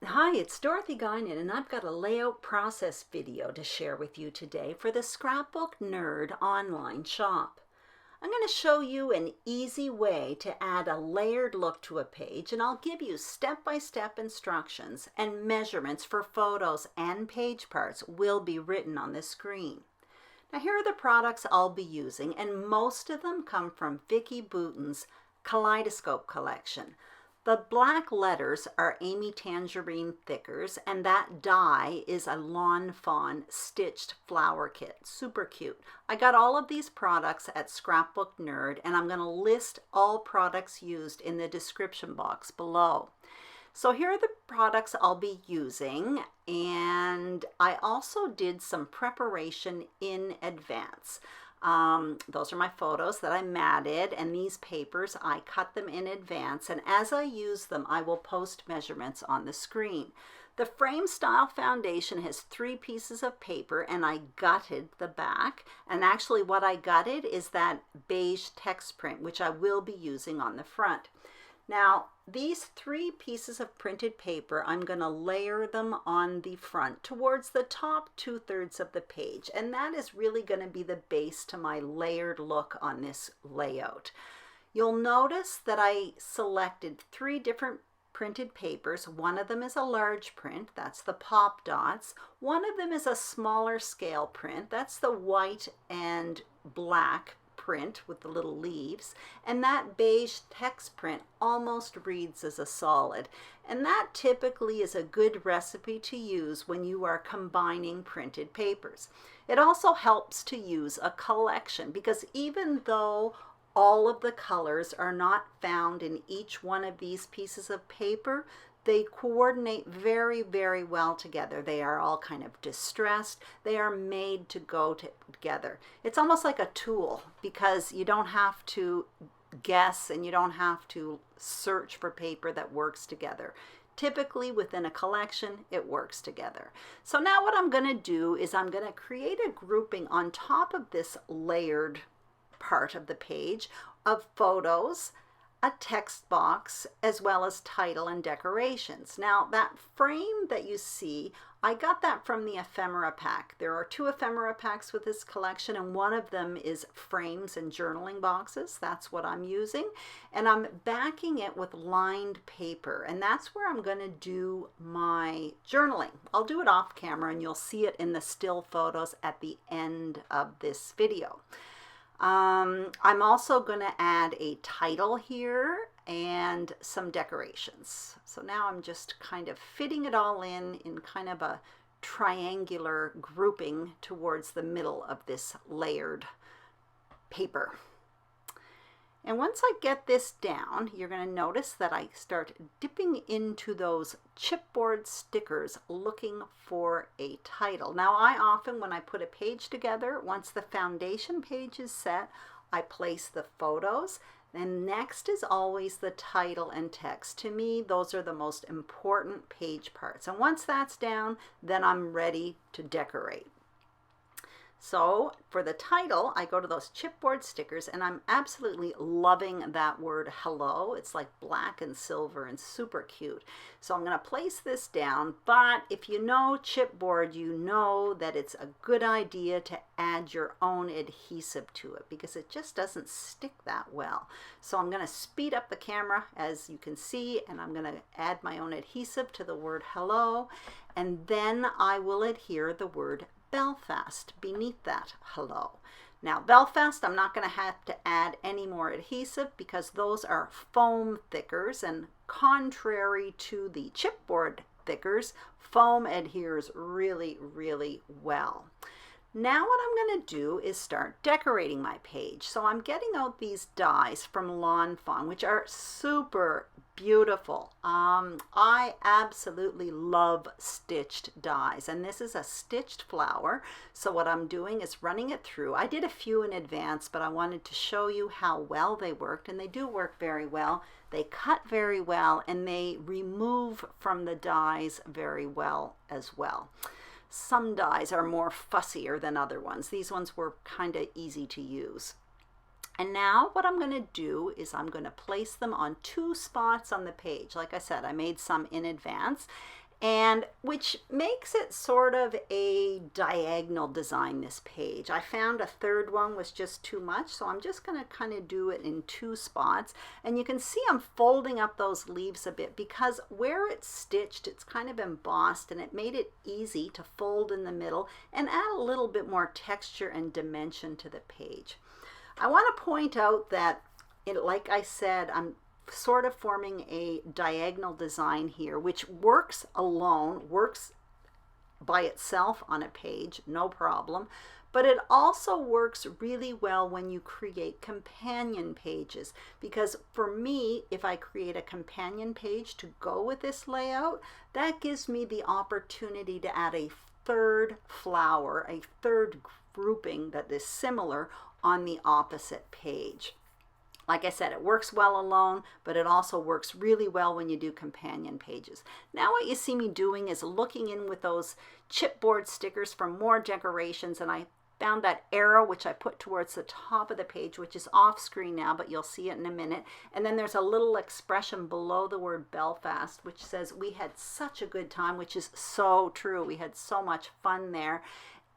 Hi, it's Dorothy Guinan, and I've got a layout process video to share with you today for the Scrapbook Nerd online shop. I'm going to show you an easy way to add a layered look to a page, and I'll give you step-by-step instructions, and measurements for photos and page parts will be written on the screen. Now here are the products I'll be using, and most of them come from Vicki Boutin's Kaleidoscope collection. The black letters are Amy Tangerine Thickers, and that die is a Lawn Fawn stitched flower kit. Super cute. I got all of these products at Scrapbook Nerd, and I'm going to list all products used in the description box below. So here are the products I'll be using, and I also did some preparation in advance. Those are my photos that I matted, and these papers, I cut them in advance, and as I use them, I will post measurements on the screen. The frame style foundation has 3 pieces of paper, and I gutted the back, and actually what I gutted is that beige text print, which I will be using on the front. Now, these 3 pieces of printed paper, I'm going to layer them on the front towards the top 2/3 of the page, and that is really going to be the base to my layered look on this layout. You'll notice that I selected 3 different printed papers. One of them is a large print, that's the pop dots. One of them is a smaller scale print, that's the white and black print with the little leaves, and that beige text print almost reads as a solid, and that typically is a good recipe to use when you are combining printed papers. It also helps to use a collection, because even though all of the colors are not found in each one of these pieces of paper, they coordinate very, very well together. They are all kind of distressed. They are made to go together. It's almost like a tool, because you don't have to guess and you don't have to search for paper that works together. Typically within a collection, it works together. So now what I'm going to do is I'm going to create a grouping on top of this layered part of the page of photos, a text box, as well as title and decorations. Now that frame that you see, I got that from the ephemera pack. There are 2 ephemera packs with this collection, and one of them is frames and journaling boxes. That's what I'm using, and I'm backing it with lined paper, and that's where I'm going to do my journaling. I'll do it off camera, and you'll see it in the still photos at the end of this video. I'm also going to add a title here and some decorations. So now I'm just kind of fitting it all in kind of a triangular grouping towards the middle of this layered paper. And once I get this down, you're going to notice that I start dipping into those chipboard stickers looking for a title. Now I often, when I put a page together, once the foundation page is set, I place the photos. Then next is always the title and text. To me, those are the most important page parts. And once that's down, then I'm ready to decorate. So for the title, I go to those chipboard stickers, and I'm absolutely loving that word hello. It's like black and silver and super cute. So I'm going to place this down, but if you know chipboard, you know that it's a good idea to add your own adhesive to it, because it just doesn't stick that well. So I'm going to speed up the camera, as you can see, and I'm going to add my own adhesive to the word hello, and then I will adhere the word Belfast beneath that hello. Now Belfast, I'm not going to have to add any more adhesive, because those are foam thickers, and contrary to the chipboard thickers, foam adheres really, really well. Now what I'm going to do is start decorating my page. So I'm getting out these dies from Lawn Fawn, which are super beautiful. I absolutely love stitched dies, and this is a stitched flower. So what I'm doing is running it through. I did a few in advance, but I wanted to show you how well they worked, and they do work very well. They cut very well, and they remove from the dies very well as well. Some dies are more fussier than other ones. These ones were kind of easy to use. And now what I'm going to do is I'm going to place them on 2 spots on the page. Like I said, I made some in advance, and which makes it sort of a diagonal design, this page. I found a third one was just too much, so I'm just going to kind of do it in 2 spots. And you can see I'm folding up those leaves a bit because where it's stitched, it's kind of embossed, and it made it easy to fold in the middle and add a little bit more texture and dimension to the page. I want to point out that, like I said, I'm sort of forming a diagonal design here, which works alone, works by itself on a page, no problem. But it also works really well when you create companion pages, because for me, if I create a companion page to go with this layout, that gives me the opportunity to add a third flower, a third grouping that is similar on the opposite page. Like I said, it works well alone, but it also works really well when you do companion pages. Now what you see me doing is looking in with those chipboard stickers for more decorations, and I found that arrow which I put towards the top of the page, which is off screen now, but you'll see it in a minute. And then there's a little expression below the word Belfast, which says we had such a good time, which is so true. We had so much fun there.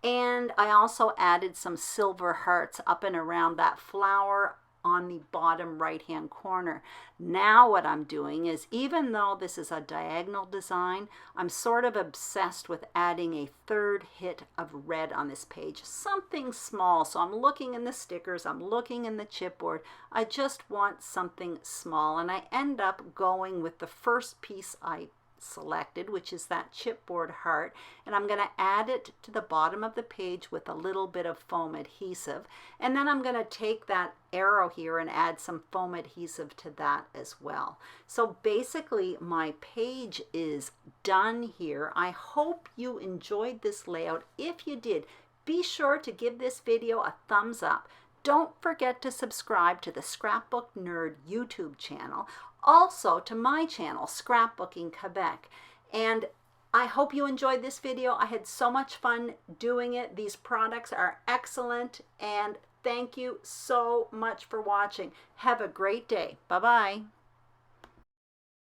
And I also added some silver hearts up and around that flower on the bottom right hand corner. Now what I'm doing is, even though this is a diagonal design, I'm sort of obsessed with adding a third hit of red on this page, something small. So I'm looking in the stickers, I'm looking in the chipboard, I just want something small, and I end up going with the first piece I selected, which is that chipboard heart, and I'm going to add it to the bottom of the page with a little bit of foam adhesive, and then I'm going to take that arrow here and add some foam adhesive to that as well. So basically my page is done here. I hope you enjoyed this layout. If you did, be sure to give this video a thumbs up. Don't forget to subscribe to the Scrapbook Nerd YouTube channel, also to my channel, Scrapbooking Quebec. And I hope you enjoyed this video. I had so much fun doing it. These products are excellent, and thank you so much for watching. Have a great day. Bye-bye.